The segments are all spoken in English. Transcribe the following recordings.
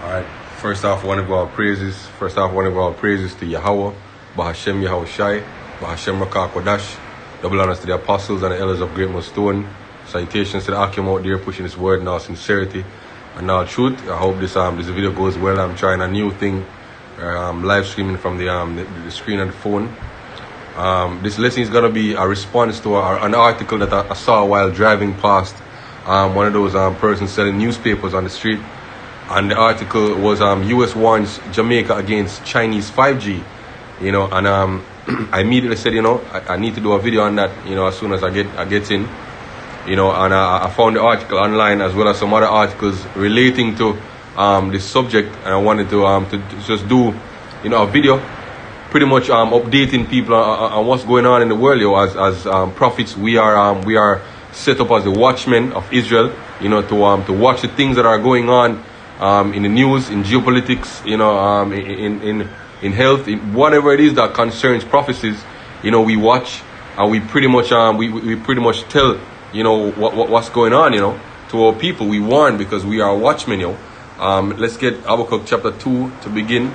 Alright, first off, one of our praises to Yahweh, Bahashem Yahweh Shai, Bahashem Rakah Kodash, double honors to the apostles and the elders of Great Millstone. Salutations to the Akim out there pushing this word in all sincerity and all truth. I hope this video goes well. I'm trying a new thing, live streaming from the screen of the phone. This lesson is going to be a response to an article that I saw while driving past one of those persons selling newspapers on the street. And the article was U.S. warns Jamaica against Chinese 5G, and I immediately said, I need to do a video on that, as soon as I get in, and I found the article online as well as some other articles relating to this subject, and I wanted to just do, a video pretty much updating people on what's going on in the world, as prophets. We are set up as the watchmen of Israel, to watch the things that are going on in the news, in geopolitics, in health, in whatever it is that concerns prophecies. We watch and we pretty much tell what's going on, to our people. We warn because we are watchmen. Let's get Habakkuk chapter 2 to begin.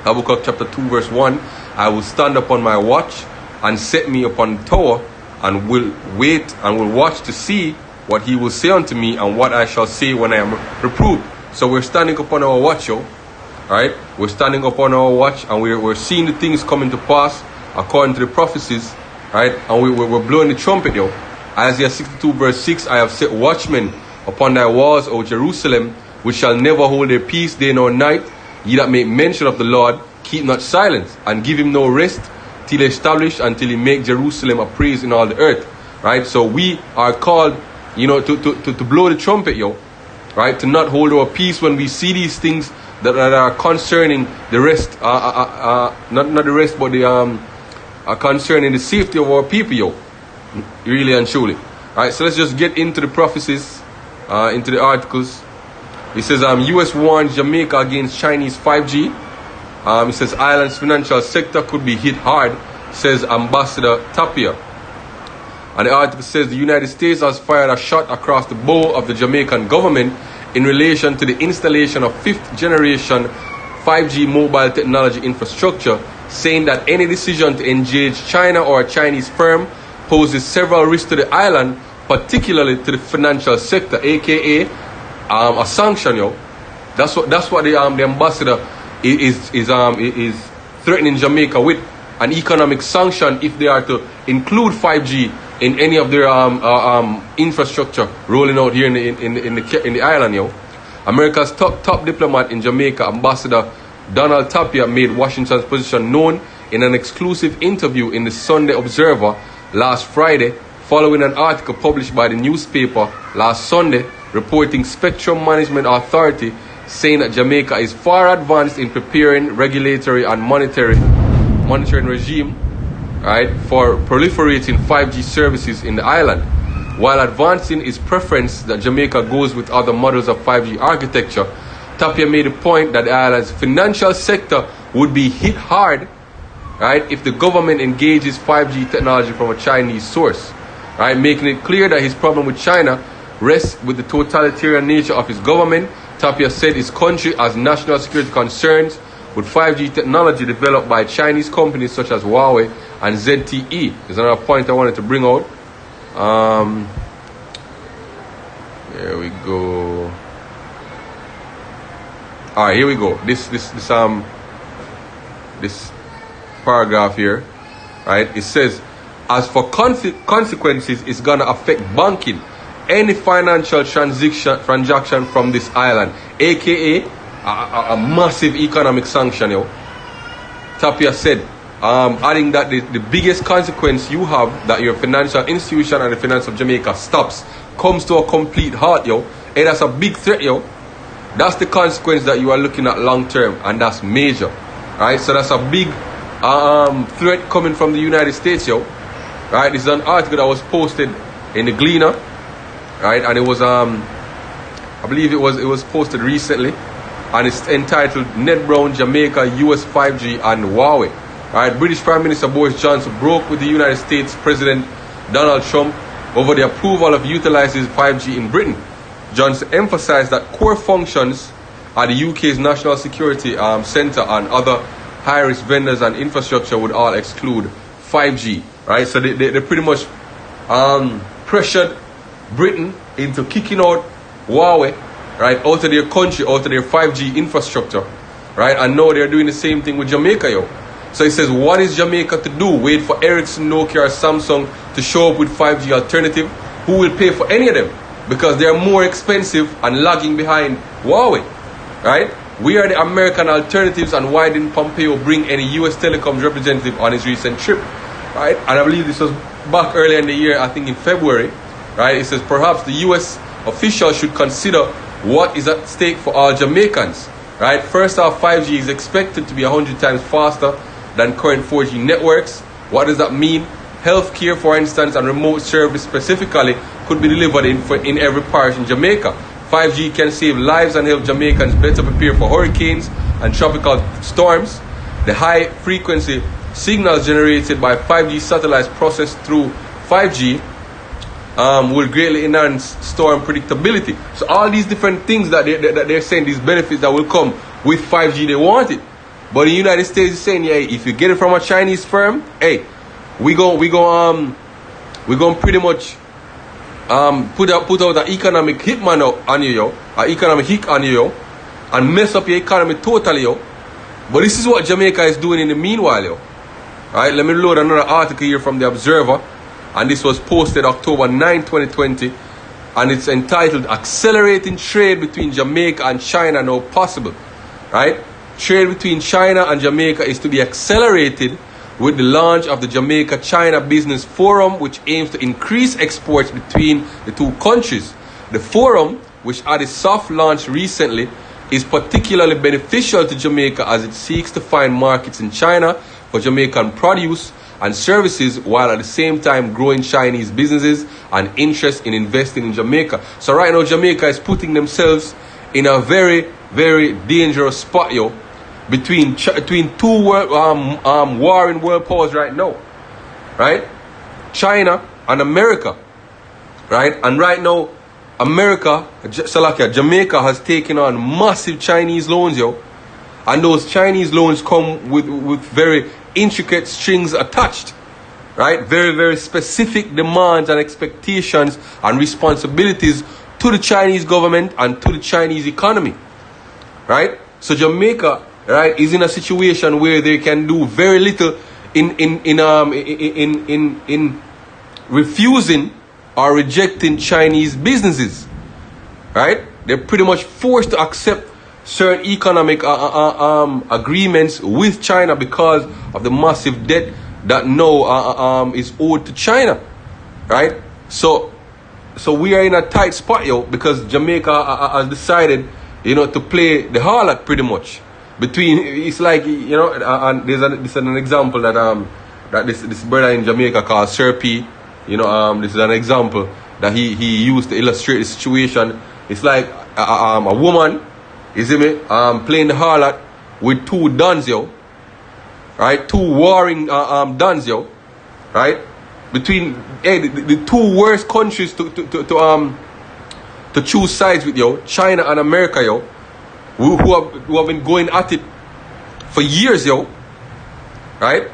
Habakkuk chapter 2 verse 1. I will stand upon my watch and set me upon the tower, and will wait and will watch to see what he will say unto me, and what I shall say when I am reproved. So we're standing upon our watch, right? We're standing upon our watch, and we're seeing the things coming to pass according to the prophecies, right? And we're blowing the trumpet, Isaiah 62 verse 6, I have set watchmen upon thy walls, O Jerusalem, which shall never hold their peace day nor night. Ye that make mention of the Lord, keep not silence, and give him no rest, till he establish, until he make Jerusalem a praise in all the earth, right? So we are called, to blow the trumpet, right? To not hold our peace when we see these things that are concerning the rest, not the rest, but the are concerning the safety of our people, really and truly. All right, so let's just get into the prophecies, into the articles. It says, U.S. warns Jamaica against Chinese 5G. It says, island's financial sector could be hit hard, says Ambassador Tapia. And the article says the United States has fired a shot across the bow of the Jamaican government in relation to the installation of 5th generation 5G mobile technology infrastructure, saying that any decision to engage China or a Chinese firm poses several risks to the island, particularly to the financial sector, aka a sanction, That's what the ambassador is threatening Jamaica with, an economic sanction if they are to include 5G in any of their infrastructure rolling out here in the island, America's top diplomat in Jamaica, Ambassador Donald Tapia, made Washington's position known in an exclusive interview in the Sunday Observer last Friday, following an article published by the newspaper last Sunday reporting Spectrum Management Authority saying that Jamaica is far advanced in preparing regulatory and monitoring regime, right, for proliferating 5G services in the island. While advancing its preference that Jamaica goes with other models of 5G architecture, Tapia made a point that the island's financial sector would be hit hard, right, if the government engages 5G technology from a Chinese source, right, making it clear that his problem with China rests with the totalitarian nature of his government. Tapia said his country has national security concerns with 5G technology developed by Chinese companies such as Huawei and ZTE. There's another point I wanted to bring out. There we go. All right, here we go. This paragraph here, right? It says, as for consequences, it's gonna affect banking, any financial transaction from this island, aka a massive economic sanction, Tapia said, adding that the biggest consequence you have, that your financial institution and the finance of Jamaica stops, comes to a complete halt, and that's a big threat, That's the consequence that you are looking at long term, and that's major, right? So that's a big threat coming from the United States, right? This is an article that was posted in the Gleaner, right? And it was I believe it was posted recently, and it's entitled Ned Brown, Jamaica, US 5G and Huawei. Right? British Prime Minister Boris Johnson broke with the United States President Donald Trump over the approval of utilizing 5G in Britain. Johnson emphasized that core functions the UK's National Security Centre and other high-risk vendors and infrastructure would all exclude 5G, right? So they pretty much pressured Britain into kicking out Huawei, right, out of their country, out of their 5G infrastructure, right? And now they're doing the same thing with Jamaica, yo. So it says, what is Jamaica to do? Wait for Ericsson, Nokia, or Samsung to show up with 5G alternative? Who will pay for any of them? Because they're more expensive and lagging behind Huawei, right? We are the American alternatives, and why didn't Pompeo bring any US telecoms representative on his recent trip, right? And I believe this was back earlier in the year, I think in February, right? It says, perhaps the US officials should consider what is at stake for all Jamaicans, right? First off, 5G is expected to be 100 times faster than current 4G networks. What does that mean? Healthcare, for instance, and remote service specifically could be delivered in every parish in Jamaica. 5G can save lives and help Jamaicans better prepare for hurricanes and tropical storms. The high frequency signals generated by 5G satellites processed through 5G will greatly enhance storm predictability. So all these different things that they're saying, these benefits that will come with 5G, they want it. But the United States is saying, yeah, if you get it from a Chinese firm, hey, we gonna pretty much put out an economic hitman on you, yo, an economic hit on you, yo, and mess up your economy totally, yo. But this is what Jamaica is doing in the meanwhile, yo. Alright, let me load another article here from The Observer, and this was posted October 9, 2020, and it's entitled, Accelerating Trade Between Jamaica and China Now Possible. Right? Trade between China and Jamaica is to be accelerated with the launch of the Jamaica-China Business Forum, which aims to increase exports between the two countries. The forum, which had a soft launch recently, is particularly beneficial to Jamaica as it seeks to find markets in China for Jamaican produce and services, while at the same time growing Chinese businesses and interest in investing in Jamaica. So right now, Jamaica is putting themselves in a very, very dangerous spot, yo, between two warring world powers right now, right? China and America, right? And right now, Jamaica has taken on massive Chinese loans, yo, and those Chinese loans come with very intricate strings attached, right? Very, very specific demands and expectations and responsibilities to the Chinese government and to the Chinese economy, right? So Jamaica, right, is in a situation where they can do very little in refusing or rejecting Chinese businesses, right? They're pretty much forced to accept certain economic agreements with China because of the massive debt that now is owed to China, right? So we are in a tight spot, yo, because Jamaica has decided, you know, to play the harlot pretty much. It's like, you know, and this is an example that this brother in Jamaica called Sir P, you know, this is an example that he used to illustrate the situation. It's like a woman, you see me, playing the harlot with two dons, yo, right? Two warring dons, yo, right? Between the two worst countries to choose sides with, yo, China and America, yo, who have been going at it for years, yo, right?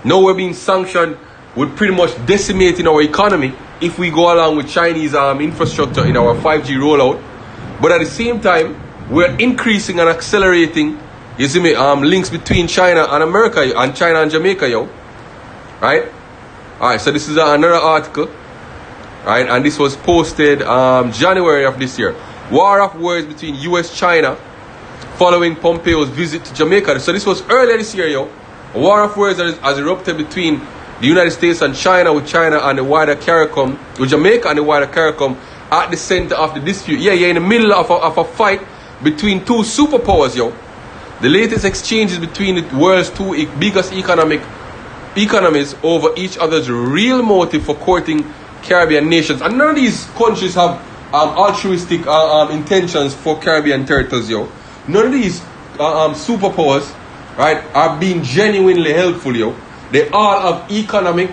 Now we're being sanctioned with pretty much decimating our economy if we go along with Chinese infrastructure in our 5G rollout. But at the same time, we're increasing and accelerating, you see me, links between China and America and China and Jamaica, yo, right? All right, so this is another article, right? And this was posted January of this year. War of words between US-China following Pompeo's visit to Jamaica. So this was earlier this year, yo. A war of words has erupted between the United States and China, with China and the wider CARICOM, with Jamaica and the wider CARICOM at the center of the dispute. Yeah, in the middle of a fight between two superpowers, yo. The latest exchanges between the world's two biggest economies over each other's real motive for courting Caribbean nations. And none of these countries have altruistic intentions for Caribbean territories, yo. None of these superpowers, right, are being genuinely helpful, yo. They all have economic,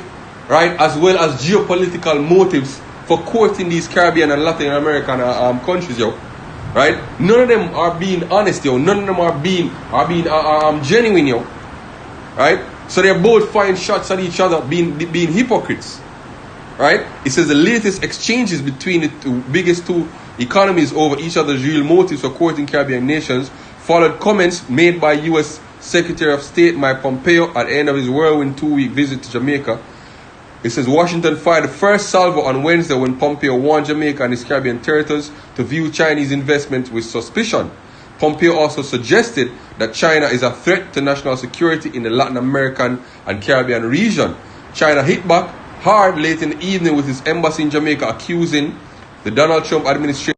right, as well as geopolitical motives for courting these Caribbean and Latin American countries, yo. right? None of them are being honest, yo. None of them are being genuine, yo. Right? So they're both firing shots at each other, being hypocrites. Right? It says the latest exchanges between the biggest two economies over each other's real motives for courting Caribbean nations followed comments made by U.S. Secretary of State Mike Pompeo at the end of his whirlwind 2-week visit to Jamaica. It says Washington fired the first salvo on Wednesday when Pompeo warned Jamaica and its Caribbean territories to view Chinese investment with suspicion. Pompeo also suggested that China is a threat to national security in the Latin American and Caribbean region. China hit back hard late in the evening with its embassy in Jamaica accusing the Donald Trump administration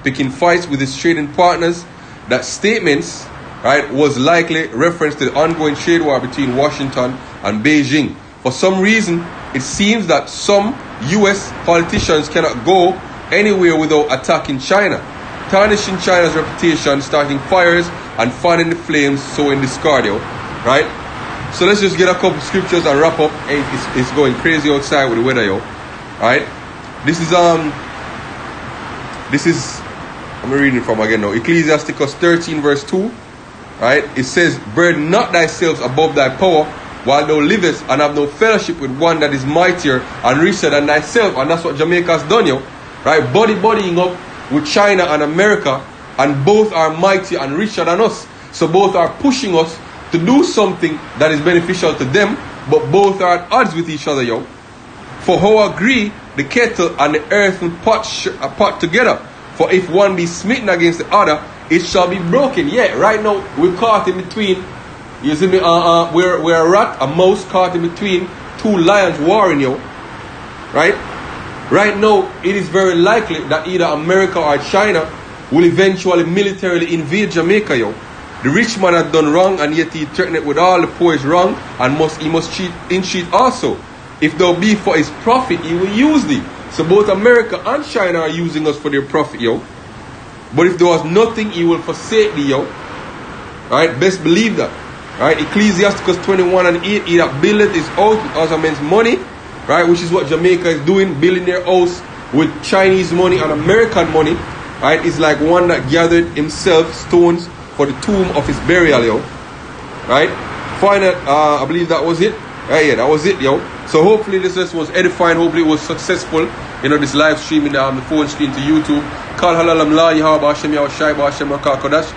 picking fights with its trading partners. That statements, right, was likely reference to the ongoing trade war between Washington and Beijing. For some reason, it seems that some U.S. politicians cannot go anywhere without attacking China, tarnishing China's reputation, starting fires and fanning the flames, sowing discord, yo. Right? So let's just get a couple scriptures and wrap up. It's going crazy outside with the weather, yo. Right? This is I'm reading from again now. Ecclesiasticus 13 verse 2. Right? It says, burden not thyself above thy power, while thou livest, and have no fellowship with one that is mightier and richer than thyself. And that's what Jamaica has done, yo. Right? Bodying up with China and America, and both are mighty and richer than us. So both are pushing us to do something that is beneficial to them, but both are at odds with each other, yo. For how agree the kettle and the earthen pot together? For if one be smitten against the other, it shall be broken. Yeah, right now we're caught in between. You see me? We're a rat, a mouse caught in between two lions warring, yo. Right? Right now, it is very likely that either America or China will eventually militarily invade Jamaica, yo. The rich man had done wrong, and yet he threatened it with all the poor is wrong, and he must cheat also. If there be for his profit, he will use thee. So both America and China are using us for their profit, yo. But if there was nothing, he will forsake thee, yo. Right? Best believe that. Right? Ecclesiasticus 21 and 8, he that buildeth his house with other men's money, right? Which is what Jamaica is doing, building their house with Chinese money and American money. Right? It's like one that gathered himself stones for the tomb of his burial, yo. Right? Final, I believe that was it. Right, yeah, that was it, yo. So hopefully this lesson was edifying. Hopefully it was successful. You know, this live streaming the phone screen to YouTube. Call halalam la yaha ba Hashem yaha shai ba Hashem rakah kodash.